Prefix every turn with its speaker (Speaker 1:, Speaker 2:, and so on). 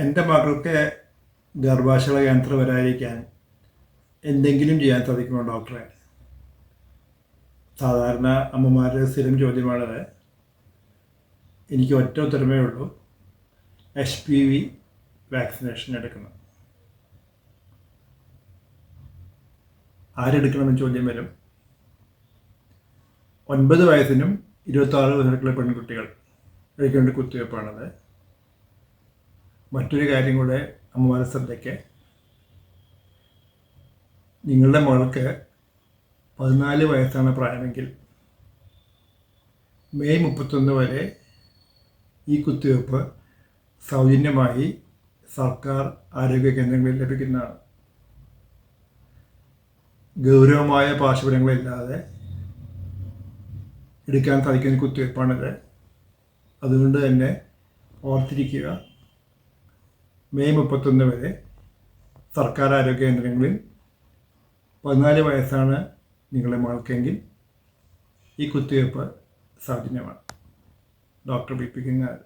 Speaker 1: എൻ്റെ മകൾക്ക് ഗർഭാശയ ക്യാൻസർ വരാതിരിക്കാൻ എന്തെങ്കിലും ചെയ്യാൻ സാധിക്കുമോ ഡോക്ടറെ? സാധാരണ അമ്മമാരുടെ സ്ഥിരം ചോദ്യമാണത്. എനിക്ക് ഒറ്റ ഉത്തരമേ ഉള്ളൂ, HPV വാക്സിനേഷൻ എടുക്കണം. ആരെടുക്കണമെന്ന് ചോദ്യം വരും. 9 വയസ്സിനും 26 വയസ്സിലുള്ള പെൺകുട്ടികൾ എടുക്കേണ്ട കുത്തിവയ്പ്പാണത്. മറ്റൊരു കാര്യം കൂടെ അമ്മമാരുടെ ശ്രദ്ധയ്ക്ക്, നിങ്ങളുടെ മകൾക്ക് 14 വയസ്സാണ് പ്രായമെങ്കിൽ മെയ് 31 വരെ ഈ കുത്തിവയ്പ്പ് സൗജന്യമായി സർക്കാർ ആരോഗ്യ കേന്ദ്രങ്ങളിൽ ലഭിക്കുന്നതാണ്. ഗൗരവമായ പാർശ്വഫലങ്ങളില്ലാതെ എടുക്കാൻ സാധിക്കുന്ന കുത്തിവയ്പ്പാണിത്. അതുകൊണ്ട് തന്നെ ഓർത്തിരിക്കുക, മെയ് 31 വരെ സർക്കാർ ആരോഗ്യ കേന്ദ്രങ്ങളിൽ 14 വയസ്സാണ് നിങ്ങളുടെ മകൾക്കെങ്കിൽ ഈ കുത്തിവയ്പ്പ് സൗജന്യമാണ്. Doctor B P കിങ്ങാൽ.